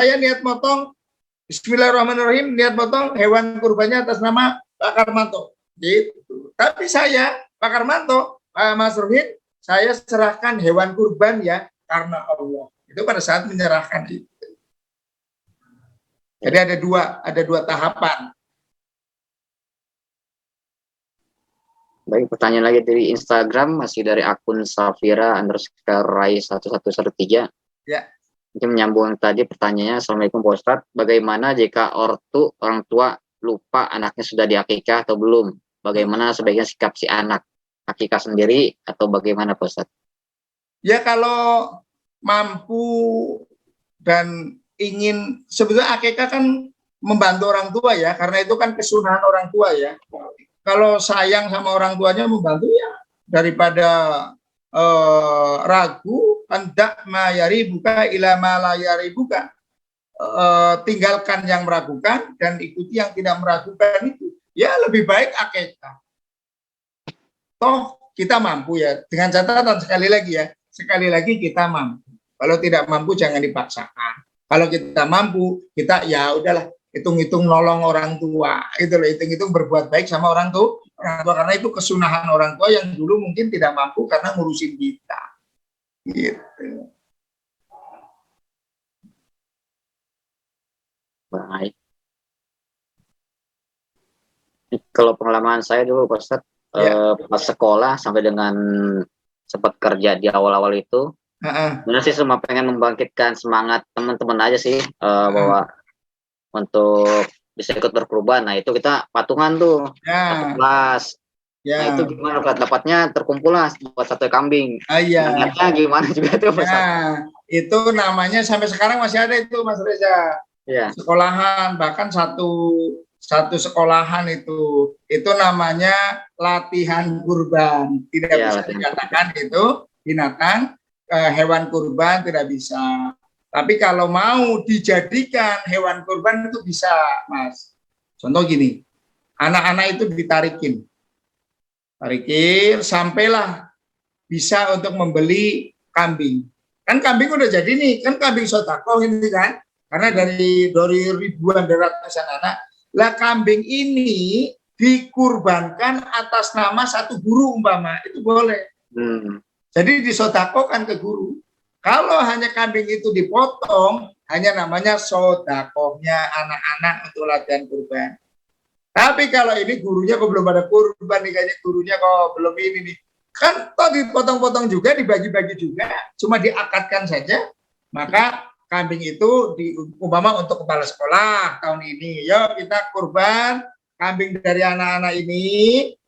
motong, Bismillahirrahmanirrahim, niat motong hewan kurbannya atas nama Pak Karmanto, gitu. Tapi saya, Pak Karmanto, Pak Masruhin, saya serahkan hewan kurban ya karena Allah. Itu pada saat menyerahkan itu. Jadi ada dua tahapan. Baik, pertanyaan lagi dari Instagram, masih dari akun Safira_Rai1113. Ya. Mungkin menyambung tadi pertanyaannya, Assalamualaikum Pak Ustadz, bagaimana jika orang tua lupa anaknya sudah diakikah atau belum? Bagaimana sebaiknya sikap si anak? Akikah sendiri atau bagaimana Pak Ustadz? Ya kalau mampu dan ingin, sebetulnya akikah kan membantu orang tua ya, karena itu kan kesunahan orang tua ya. Kalau sayang sama orang tuanya membantu ya, daripada ragu, hendak mayari buka ilama layari buka, tinggalkan yang meragukan dan ikuti yang tidak meragukan itu. Ya lebih baik akikah. Toh kita mampu ya, dengan catatan sekali lagi kita mampu. Kalau tidak mampu jangan dipaksakan. Kalau kita mampu, kita ya udahlah, hitung-hitung nolong orang tua, itu loh, hitung-hitung berbuat baik sama orang tua, karena itu kesunahan orang tua yang dulu mungkin tidak mampu karena ngurusin kita, gitu. Baik. Kalau pengalaman saya dulu Pak Ustadz, pas sekolah sampai dengan sempat kerja di awal-awal itu, benar sih cuma pengen membangkitkan semangat teman-teman aja sih, bahwa untuk bisa ikut berkurban. Nah itu kita patungan tuh, satu kelas. Nah itu gimana Pak, dapatnya terkumpul lah buat satu kambing. Niatnya gimana juga tuh Pak? Itu namanya sampai sekarang masih ada itu Mas Reza. Sekolahan, bahkan satu sekolahan itu namanya latihan kurban. Tidak bisa dikatakan itu binatang, hewan kurban tidak bisa. Tapi kalau mau dijadikan hewan kurban itu bisa, Mas. Contoh gini, anak-anak itu ditarikin sampailah bisa untuk membeli kambing. Kan kambing udah jadi nih, kan kambing sotakoh ini kan, karena dari ribuan dari ratusan anak. Lah kambing ini dikurbankan atas nama satu guru umpama, itu boleh. Jadi disodakohkan ke guru. Kalau hanya kambing itu dipotong, hanya namanya sodakohnya anak-anak untuk latihan kurban. Tapi kalau ini gurunya kok belum ada kurban nih, kayaknya gurunya kok belum ini nih. Kan toh dipotong-potong juga, dibagi-bagi juga, cuma diakatkan saja. Maka kambing itu umpama untuk kepala sekolah tahun ini. Yuk kita kurban kambing dari anak-anak ini,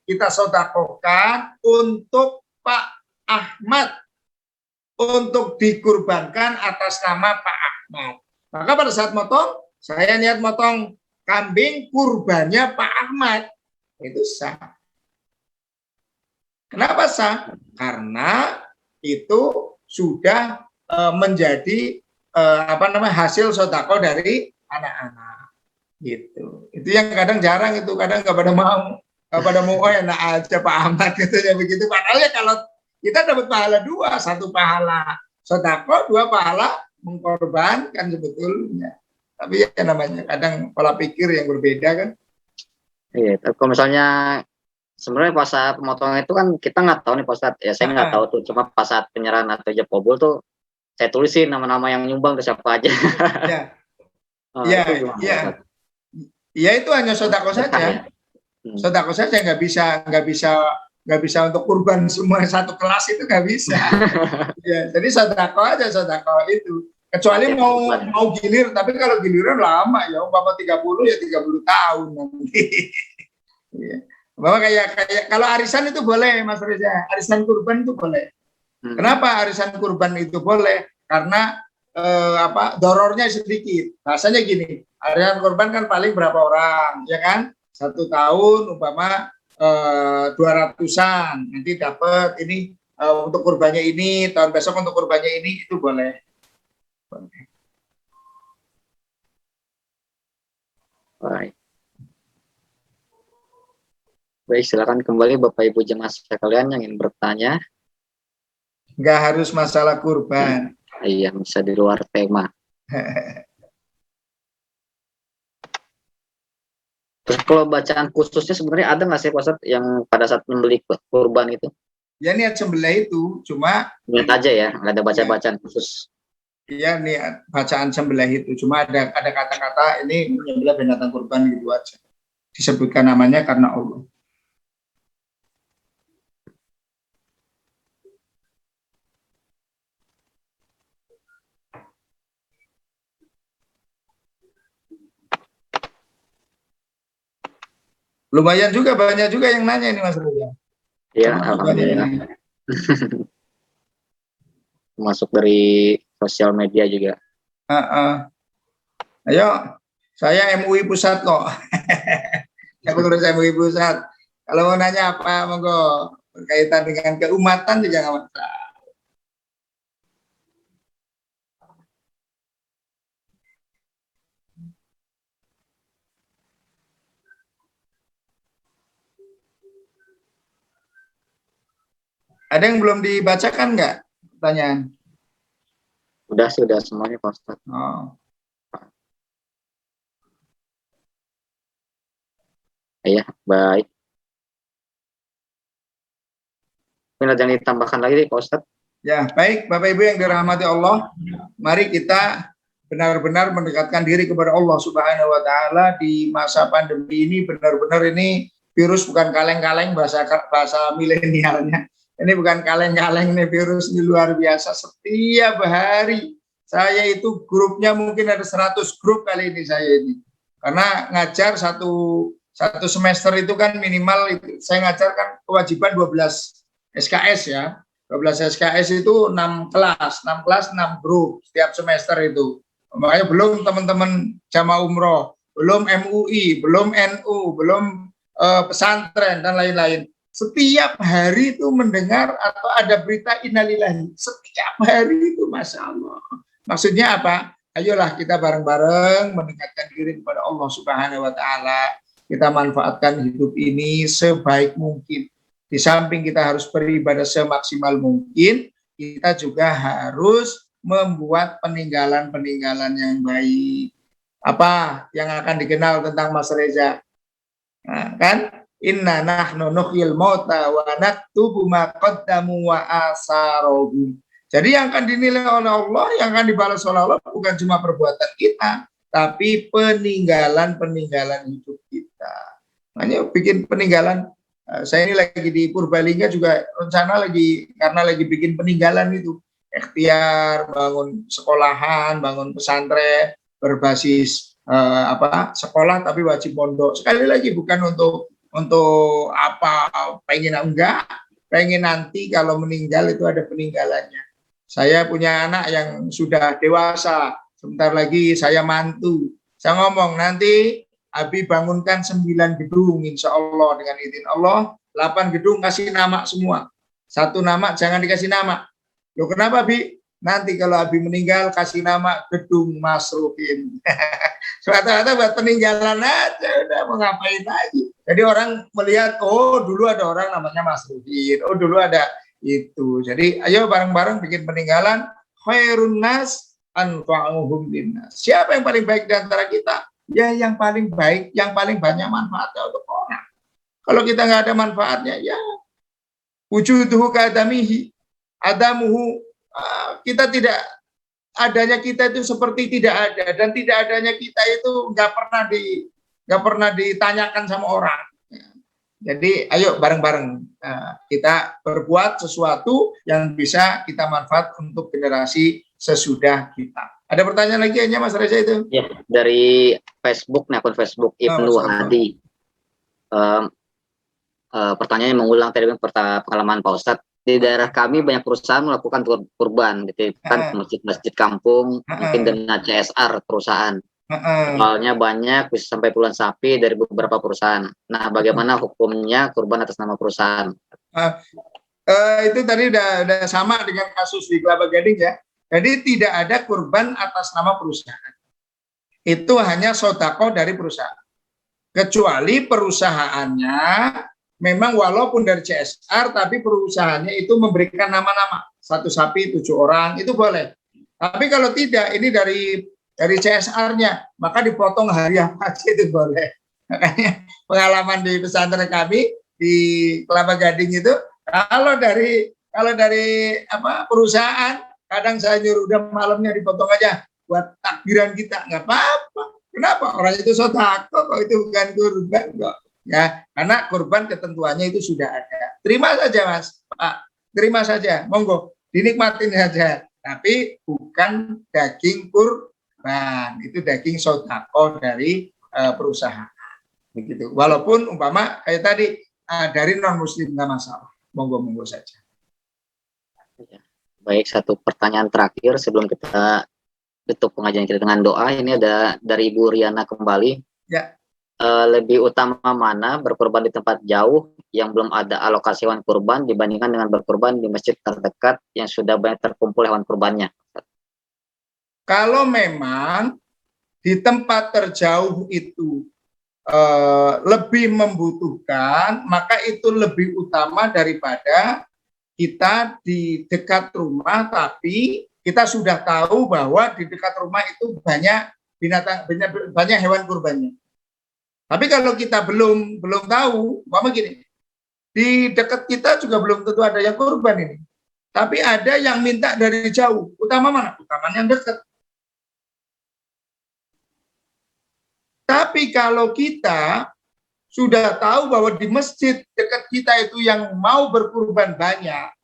kita sodakohkan untuk Pak Ahmad, untuk dikurbankan atas nama Pak Ahmad. Maka pada saat motong, saya niat motong kambing kurbannya Pak Ahmad. Itu sah. Kenapa sah? Karena itu sudah menjadi hasil sodako dari anak-anak. Gitu. Itu yang kadang jarang itu, kadang nggak pada mau. Nggak pada mau, enak aja Pak Ahmad katanya begitu. Padahal ya kalau kita dapat pahala dua, satu pahala sodako, dua pahala mengkorbankan sebetulnya. Tapi ya namanya kadang pola pikir yang berbeda kan. Iya, kalau misalnya sebenarnya pas saat pemotongan itu kan kita nggak tahu nih Pak Ustadz. Ya saya nggak tahu tuh. Cuma pas saat penyerahan atau ijab kabul tuh saya tulisin nama-nama yang nyumbang ke siapa aja. Ya, Itu ya, gimana Pak ya, Ustadz? ya itu hanya sodako saja. Sodako saja, nggak bisa untuk kurban semua satu kelas itu nggak bisa. Ya, jadi sodako aja, sodako itu. Kecuali mau gilir, tapi kalau giliran lama ya, umpama 30 ya 30 tahun nanti. Ya. Bahwa kayak kalau arisan itu boleh Mas Reza, arisan kurban itu boleh. Kenapa arisan kurban itu boleh? Karena dorornya sedikit. Rasanya gini, arisan kurban kan paling berapa orang, ya kan? 1 tahun umpama 200-an, nanti dapat ini untuk kurbannya ini, tahun besok untuk kurbannya ini, itu boleh. Baik. Baik, silakan kembali Bapak Ibu jemaah sekalian yang ingin bertanya. Nggak harus masalah kurban. Iya, bisa di luar tema. Terus kalau bacaan khususnya sebenarnya ada nggak sih Pak Ustadz yang pada saat membeli kurban itu? Ya niat sembelih itu, cuma niat aja ya, nggak ada bacaan khusus. Iya niat bacaan sembelih itu, cuma ada kata-kata ini menyembelih binatang kurban gitu aja. Disebutkan namanya karena Allah. Lumayan juga, banyak juga yang nanya ini Mas Reza. Iya, alhamdulillah. Masuk dari sosial media juga. Ayo, saya MUI Pusat kok. Saya pengurus MUI Pusat. Kalau mau nanya apa, monggo berkaitan dengan keumatan juga nggak masalah. Ada yang belum dibacakan nggak pertanyaan? Sudah semuanya Pak Ustadz. Oh. Iya, baik. Mungkin ada yang ditambahkan lagi Pak Ustadz? Ya, baik Bapak Ibu yang dirahmati Allah, mari kita benar-benar mendekatkan diri kepada Allah Subhanahu wa taala di masa pandemi ini. Benar-benar ini virus bukan kaleng-kaleng, bahasa milenialnya. Ini bukan kaleng-kaleng, ini virus ini luar biasa. Setiap hari saya itu grupnya mungkin ada 100 grup kali ini saya ini. Karena ngajar satu semester itu kan minimal saya ngajar kan kewajiban 12 SKS ya. 12 SKS itu 6 kelas, 6 grup setiap semester itu. Makanya belum teman-teman jamaah umroh, belum MUI, belum NU, belum pesantren dan lain-lain. Setiap hari itu mendengar atau ada berita innalillahi. Setiap hari itu, Masya Allah. Maksudnya apa? Ayolah kita bareng-bareng mendekatkan diri kepada Allah Subhanahu wa taala. Kita manfaatkan hidup ini sebaik mungkin. Di samping kita harus beribadah semaksimal mungkin, kita juga harus membuat peninggalan-peninggalan yang baik. Apa yang akan dikenal tentang Mas Reza? Nah, kan? Inna nahnu nuhyil mauta wa naktubu ma qaddamu wa asarohum. Jadi yang akan dinilai oleh Allah, yang akan dibalas oleh Allah bukan cuma perbuatan kita, tapi peninggalan-peninggalan hidup kita. Makanya bikin peninggalan. Saya ini lagi di Purbalingga juga rencana karena lagi bikin peninggalan itu, ikhtiar bangun sekolahan, bangun pesantren berbasis sekolah tapi wajib pondok. Sekali lagi bukan untuk apa pengen nanti kalau meninggal itu ada peninggalannya. Saya punya anak yang sudah dewasa, sebentar lagi saya mantu. Saya ngomong nanti Abi bangunkan 9 gedung insya Allah dengan izin Allah, 8 gedung kasih nama semua. 1 nama jangan dikasih nama. Loh kenapa Abi? Nanti kalau Abi meninggal kasih nama gedung Masruhin. Rata-rata buat peninggalan aja, udah mau ngapain lagi. Jadi orang melihat, oh dulu ada orang namanya Masruhin, oh dulu ada itu. Jadi ayo bareng-bareng bikin peninggalan. Khairun nas anfa'uhum linnas. Siapa yang paling baik di antara kita? Ya yang paling baik, yang paling banyak manfaatnya untuk orang. Kalau kita nggak ada manfaatnya, ya wujuduhu kadamihi, adamuhu, kita tidak adanya kita itu seperti tidak ada, dan tidak adanya kita itu nggak pernah ditanyakan sama orang. Jadi ayo bareng-bareng kita berbuat sesuatu yang bisa kita manfaat untuk generasi sesudah kita. Ada pertanyaan lagi hanya Mas Reza itu? Ya, dari Facebook, akun Facebook Ibnu Hadi. Pertanyaannya mengulang tadi pengalaman Pak Ustadz. Di daerah kami banyak perusahaan melakukan kurban, gitu kan, masjid-masjid kampung, mungkin dengan CSR perusahaan. Soalnya banyak, bisa sampai puluhan sapi dari beberapa perusahaan. Nah, bagaimana hukumnya kurban atas nama perusahaan? Itu tadi udah sama dengan kasus di Kelapa Gading ya. Jadi tidak ada kurban atas nama perusahaan. Itu hanya sodako dari perusahaan. Kecuali perusahaannya memang walaupun dari CSR, tapi perusahaannya itu memberikan nama-nama. 1 sapi 7 orang, itu boleh. Tapi kalau tidak, ini dari CSR-nya, maka dipotong hariah pasti itu boleh. Makanya pengalaman di pesantren kami di Kelapa Gading itu, kalau dari perusahaan, kadang saya nyuruh udah malamnya dipotong aja buat takbiran kita, nggak apa-apa. Kenapa? Orang itu sodako kok, itu bukan kurban kok. Ya, karena kurban ketentuannya itu sudah ada. Terima saja Mas, Pak. Terima saja, monggo dinikmatin saja. Tapi bukan daging kurban, itu daging sodako dari perusahaan. Begitu. Walaupun umpama kayak tadi dari non Muslim nggak masalah, monggo saja. Baik, satu pertanyaan terakhir sebelum kita tutup pengajian kita dengan doa. Ini ada dari Ibu Riana kembali. Ya. Lebih utama mana berkurban di tempat jauh yang belum ada alokasi hewan kurban dibandingkan dengan berkurban di masjid terdekat yang sudah banyak terkumpul hewan kurbannya? Kalau memang di tempat terjauh itu lebih membutuhkan, maka itu lebih utama daripada kita di dekat rumah, tapi kita sudah tahu bahwa di dekat rumah itu banyak binatang, banyak hewan kurbannya. Tapi kalau kita belum tahu, mama gini, di dekat kita juga belum tentu ada yang kurban ini. Tapi ada yang minta dari jauh. Utama mana? Utama yang dekat. Tapi kalau kita sudah tahu bahwa di masjid dekat kita itu yang mau berkurban banyak,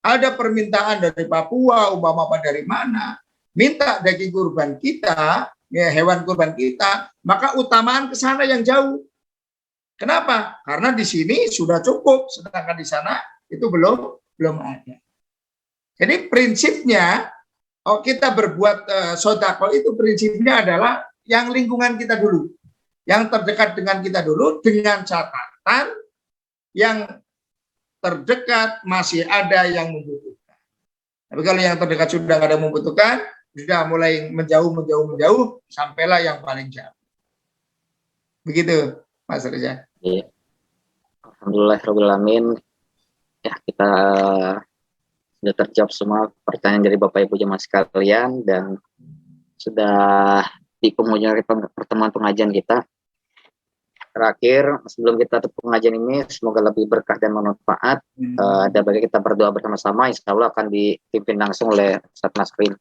ada permintaan dari Papua, umpama dari mana, minta daging kurban kita, ya, hewan kurban kita, maka utamaan ke sana yang jauh. Kenapa? Karena di sini sudah cukup, sedangkan di sana itu belum ada. Jadi prinsipnya, kita berbuat sodako itu prinsipnya adalah yang lingkungan kita dulu, yang terdekat dengan kita dulu, dengan catatan yang terdekat masih ada yang membutuhkan. Tapi kalau yang terdekat sudah nggak ada yang membutuhkan, sudah mulai menjauh, sampailah yang paling jauh. Begitu, Mas Reza. Ya. Alhamdulillahirrahmanirrahim. Ya, kita sudah terjawab semua pertanyaan dari Bapak Ibu jemaah sekalian, dan sudah di penghujung pertemuan pengajian kita. Terakhir, sebelum kita tutup pengajian ini, semoga lebih berkah dan bermanfaat. Dan bagi kita berdoa bersama-sama, insya Allah akan dipimpin langsung oleh Ustaz Nasrin.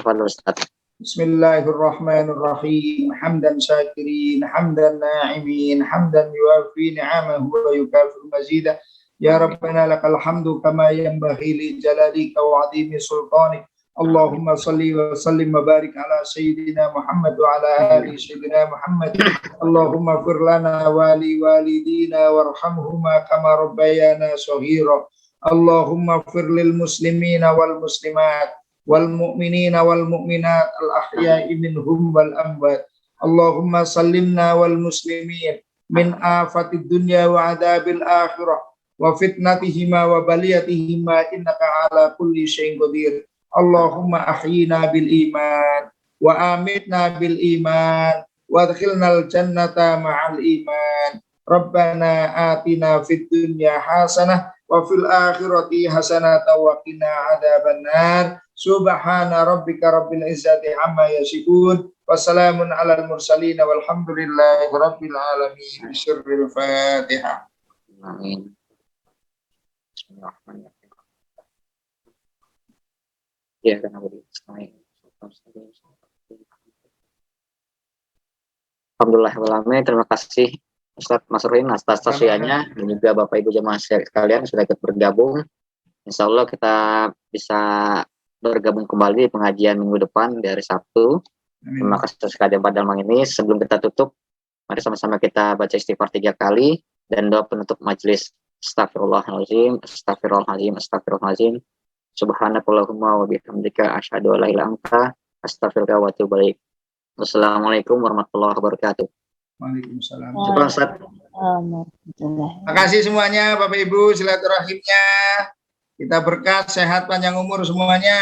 Ustaz. Bismillahirrahmanirrahim. Hamdan syakirin, hamdan na'imin, hamdan yuafi ni'amahu wa yukafiru mazidah. Ya Rabbana lakal hamdu kama yanbaghi li jalalika wa 'azimi sultanik. Allahumma salli wa sallim wa barik ala sayyidina Muhammad wa ala ali sayyidina Muhammad. Allahumma fir lana wa li walidina warhamhuma kama rabbayana shaghira. Allahumma fir lil muslimina wal muslimat wal mu'minina wal mu'minat al ahya'i minhum wal amwat. Allahumma sallimna wal muslimin min afatid dunya wa adabil akhirah wa fitnatihima wa baliyatihima innaka ala kulli syai'in qadir. Allahumma ahyina bil iman wa amitna bil iman wa adkhilnal jannata ma'al iman. Rabbana atina fid dunya hasanah wa fil akhirati hasanah wa qina adzabannar. Subhana rabbika rabbil izzati amma yasifun wa salamun alal mursalin walhamdulillahi rabbil alamin. Bismillahirrahmanirrahim. Amin. Bismillahirrahmanirrahim. Ya, karena Alhamdulillah, terima kasih Ustadz Masruhin atas tausiahnya dan juga Bapak Ibu jemaah sekalian sudah ikut bergabung. Insya Allah kita bisa bergabung kembali di pengajian minggu depan dari Sabtu. Terima kasih sekali pada malam ini. Sebelum kita tutup, mari sama-sama kita baca istighfar 3 kali dan doa penutup majelis. Astagfirullahaladzim, astagfirullahaladzim, astagfirullahaladzim. Subhanakallahumma wa bihamdika asyhadu an la ilaha illa anta astaghfiruka wa atubu ilaik. Wassalamualaikum warahmatullahi wabarakatuh. Waalaikumsalam. Terima kasih semuanya Bapak Ibu, silaturahimnya. Kita berkat sehat panjang umur semuanya.